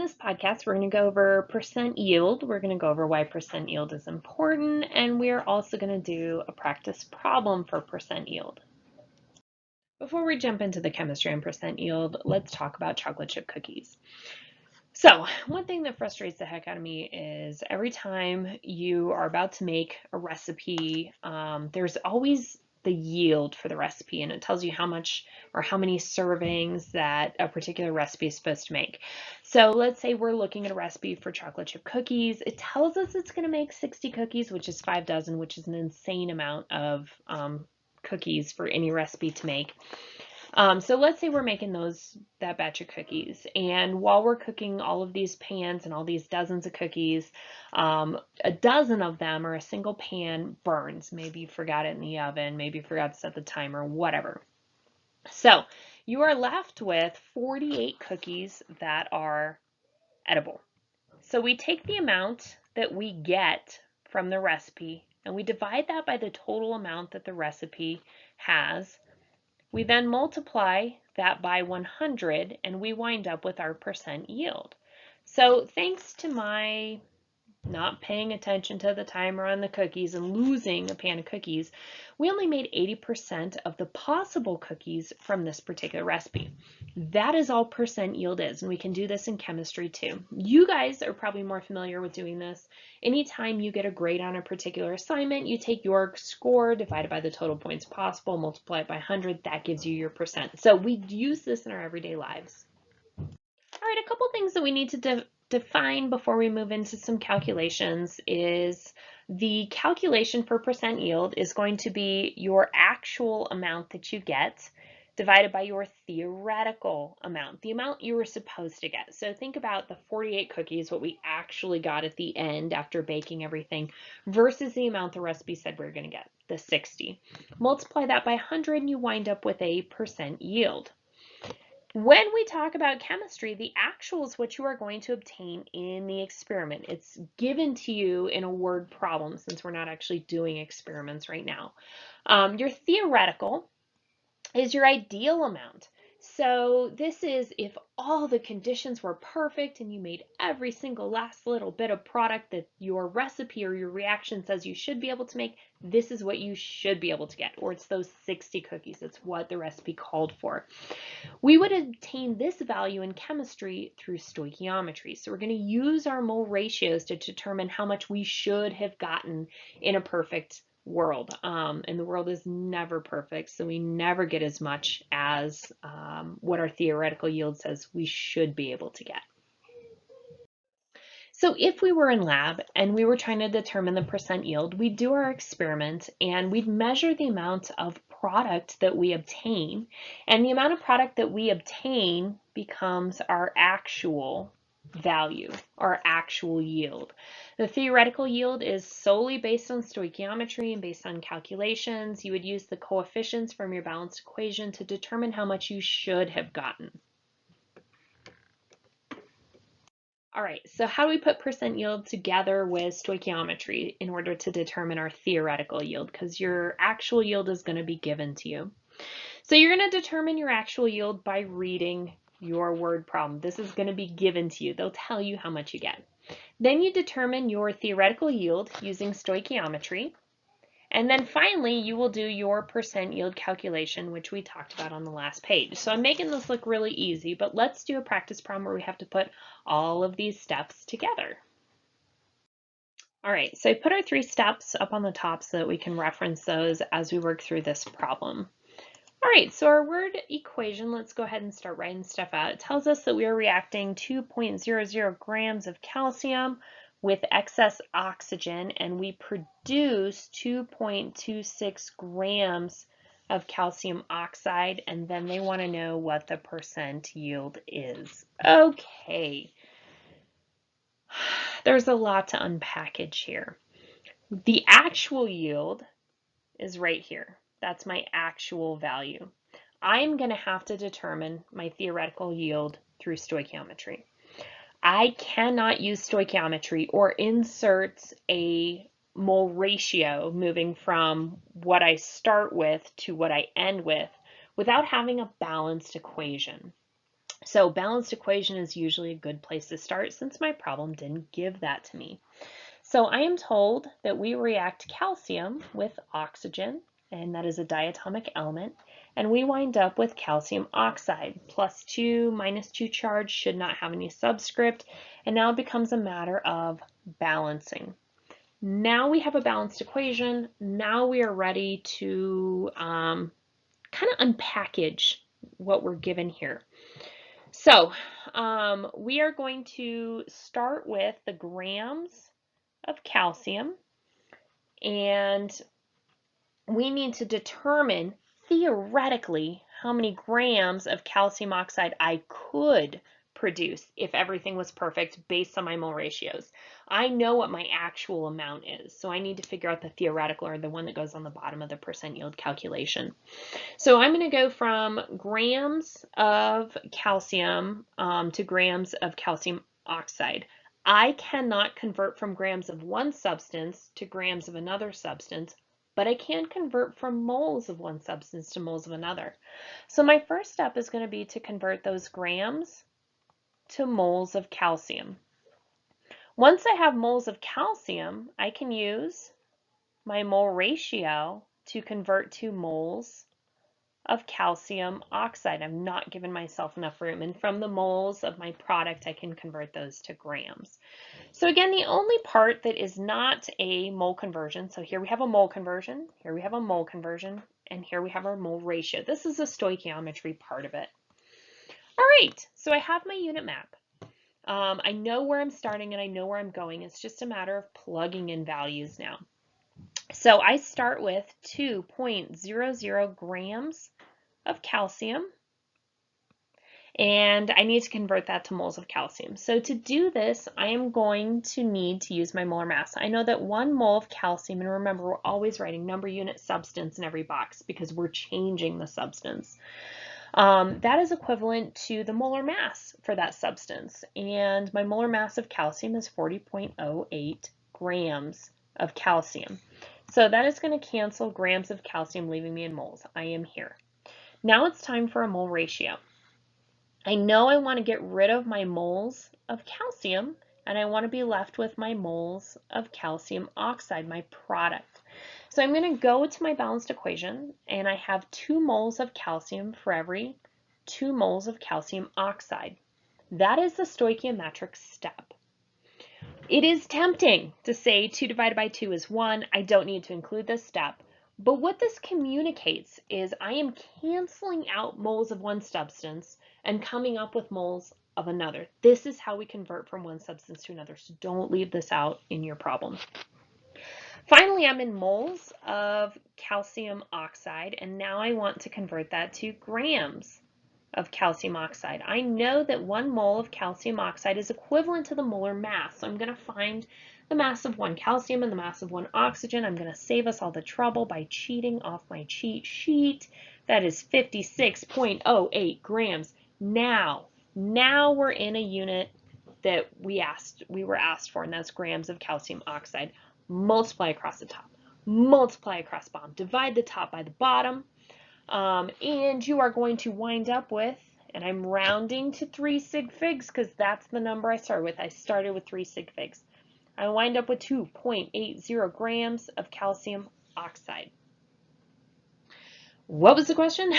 this podcast, we're going to go over percent yield. We're going to go over why percent yield is important, and we're also going to do a practice problem for percent yield. Before we jump into the chemistry and percent yield, let's talk about chocolate chip cookies. So one thing that frustrates the heck out of me is every time you are about to make a recipe, there's always the yield for the recipe, and it tells you how much or how many servings that a particular recipe is supposed to make. So let's say we're looking at a recipe for chocolate chip cookies. It tells us it's going to make 60 cookies, which is 5 dozen, which is an insane amount of cookies for any recipe to make. So let's say we're making that batch of cookies, and while we're cooking all of these pans and all these dozens of cookies, a dozen of them or a single pan burns. Maybe you forgot it in the oven, maybe you forgot to set the timer, whatever. So you are left with 48 cookies that are edible. So we take the amount that we get from the recipe and we divide that by the total amount that the recipe has. We then multiply that by 100 and we wind up with our percent yield. So thanks to my not paying attention to the timer on the cookies and losing a pan of cookies, we only made 80% of the possible cookies from this particular recipe. That is all percent yield is, and we can do this in chemistry too. You guys are probably more familiar with doing this. Anytime you get a grade on a particular assignment, you take your score divided by the total points possible, multiply it by 100, that gives you your percent. So we use this in our everyday lives. All right, a couple things that we need to define before we move into some calculations is the calculation for percent yield is going to be your actual amount that you get divided by your theoretical amount, the amount you were supposed to get. So think about the 48 cookies, what we actually got at the end after baking everything, versus the amount the recipe said we were going to get, the 60. Multiply that by 100 and you wind up with a percent yield. When we talk about chemistry, the actual is what you are going to obtain in the experiment. It's given to you in a word problem since we're not actually doing experiments right now. Your theoretical is your ideal amount. So this is if all the conditions were perfect and you made every single last little bit of product that your recipe or your reaction says you should be able to make, this is what you should be able to get, or it's those 60 cookies. It's what the recipe called for. We would obtain this value in chemistry through stoichiometry. So we're going to use our mole ratios to determine how much we should have gotten in a perfect world. And the world is never perfect, so we never get as much as what our theoretical yield says we should be able to get. So if we were in lab and we were trying to determine the percent yield, we'd do our experiment and we'd measure the amount of product that we obtain, and the amount of product that we obtain becomes our actual value, our actual yield. The theoretical yield is solely based on stoichiometry and based on calculations. You would use the coefficients from your balanced equation to determine how much you should have gotten. All right, so how do we put percent yield together with stoichiometry in order to determine our theoretical yield? Because your actual yield is going to be given to you. So you're going to determine your actual yield by reading your word problem. This is going to be given to you. They'll tell you how much you get. Then you determine your theoretical yield using stoichiometry. And then finally, you will do your percent yield calculation, which we talked about on the last page. So I'm making this look really easy, but let's do a practice problem where we have to put all of these steps together. All right, so I put our 3 steps up on the top so that we can reference those as we work through this problem. All right, so our word equation, let's go ahead and start writing stuff out. It tells us that we are reacting 2.00 grams of calcium with excess oxygen, and we produce 2.26 grams of calcium oxide, and then they want to know what the percent yield is. Okay, there's a lot to unpackage here. The actual yield is right here. That's my actual value. I'm going to have to determine my theoretical yield through stoichiometry. I cannot use stoichiometry or insert a mole ratio moving from what I start with to what I end with without having a balanced equation. So balanced equation is usually a good place to start since my problem didn't give that to me. So I am told that we react calcium with oxygen, and that is a diatomic element, and we wind up with calcium oxide. +2, -2 charge, should not have any subscript, and now it becomes a matter of balancing. Now we have a balanced equation. Now we are ready to kind of unpackage what we're given here. So we are going to start with the grams of calcium, and we need to determine theoretically how many grams of calcium oxide I could produce if everything was perfect based on my mole ratios. I know what my actual amount is, so I need to figure out the theoretical, or the one that goes on the bottom of the percent yield calculation. So I'm going to go from grams of calcium to grams of calcium oxide. I cannot convert from grams of one substance to grams of another substance, but I can convert from moles of one substance to moles of another. So my first step is going to be to convert those grams to moles of calcium. Once I have moles of calcium, I can use my mole ratio to convert to moles of calcium oxide. I'm not giving myself enough room, and from the moles of my product I can convert those to grams. So again, the only part that is not a mole conversion, so here we have a mole conversion, here we have a mole conversion, and here we have our mole ratio. This is a stoichiometry part of it. All right, so I have my unit map. I know where I'm starting and I know where I'm going. It's just a matter of plugging in values now. So I start with 2.00 grams of calcium, and I need to convert that to moles of calcium. So to do this, I am going to need to use my molar mass. I know that 1 mole of calcium, and remember, we're always writing number, unit, substance in every box because we're changing the substance. That is equivalent to the molar mass for that substance, and my molar mass of calcium is 40.08 grams of calcium. So that is going to cancel grams of calcium, leaving me in moles. I am here. Now it's time for a mole ratio. I know I want to get rid of my moles of calcium, and I want to be left with my moles of calcium oxide, my product. So I'm going to go to my balanced equation, and I have 2 moles of calcium for every 2 moles of calcium oxide. That is the stoichiometric step. It is tempting to say 2 divided by 2 is 1. I don't need to include this step. But what this communicates is I am canceling out moles of one substance and coming up with moles of another. This is how we convert from one substance to another, so don't leave this out in your problem. Finally, I'm in moles of calcium oxide, and now I want to convert that to grams of calcium oxide. I know that 1 mole of calcium oxide is equivalent to the molar mass, so I'm going to find the mass of 1 calcium and the mass of 1 oxygen. I'm going to save us all the trouble by cheating off my cheat sheet. That is 56.08 grams. Now we're in a unit that we were asked for, and that's grams of calcium oxide. Multiply across the top, multiply across the bottom, divide the top by the bottom, and you are going to wind up with, and I'm rounding to 3 sig figs because that's the number I started with. I started with 3 sig figs. I wind up with 2.80 grams of calcium oxide. What was the question?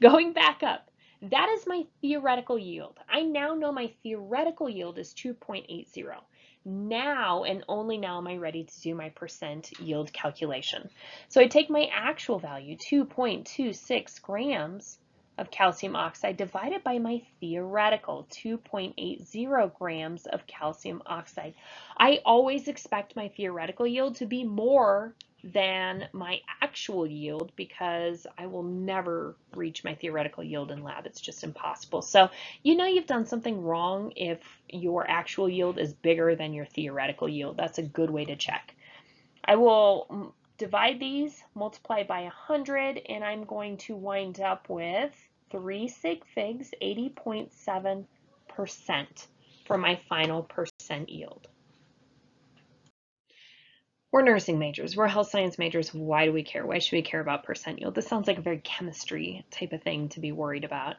Going back up, that is my theoretical yield. I now know my theoretical yield is 2.80. Now and only now am I ready to do my percent yield calculation. So I take my actual value, 2.26 grams of calcium oxide, divided by my theoretical, 2.80 grams of calcium oxide. I always expect my theoretical yield to be more than my actual yield because I will never reach my theoretical yield in lab. It's just impossible. So you know you've done something wrong if your actual yield is bigger than your theoretical yield. That's a good way to check. I will divide these, multiply by 100, and I'm going to wind up with 3 sig figs, 80.7% for my final percent yield. We're nursing majors, we're health science majors. Why do we care? Why should we care about percent yield? This sounds like a very chemistry type of thing to be worried about.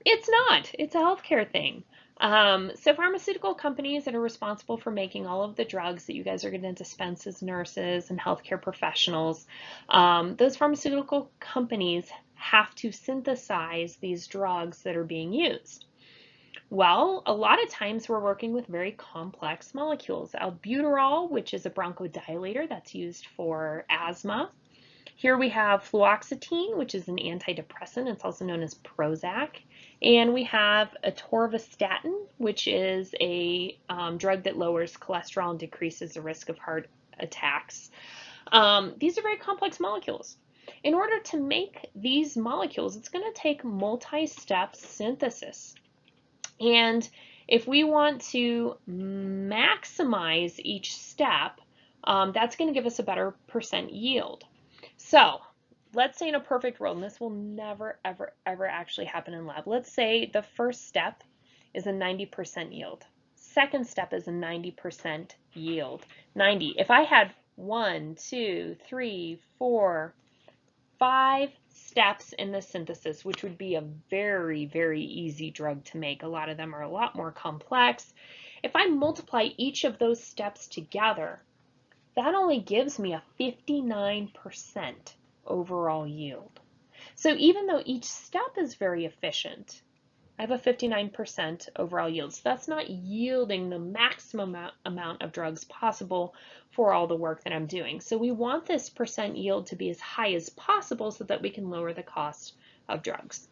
It's not, it's a healthcare thing. So pharmaceutical companies that are responsible for making all of the drugs that you guys are going to dispense as nurses and healthcare professionals, those pharmaceutical companies have to synthesize these drugs that are being used. Well, a lot of times we're working with very complex molecules. Albuterol, which is a bronchodilator that's used for asthma. Here we have fluoxetine, which is an antidepressant. It's also known as Prozac. And we have atorvastatin, which is a drug that lowers cholesterol and decreases the risk of heart attacks. These are very complex molecules. In order to make these molecules, it's going to take multi-step synthesis. And if we want to maximize each step, that's going to give us a better percent yield. So let's say in a perfect world, and this will never, ever, ever actually happen in lab. Let's say the first step is a 90% yield. Second step is a 90% yield. 90. If I had 1, 2, 3, 4, 5 steps in the synthesis, which would be a very, very easy drug to make. A lot of them are a lot more complex. If I multiply each of those steps together, that only gives me a 59% overall yield. So even though each step is very efficient, I have a 59% overall yield. So that's not yielding the maximum amount of drugs possible for all the work that I'm doing. So we want this percent yield to be as high as possible so that we can lower the cost of drugs.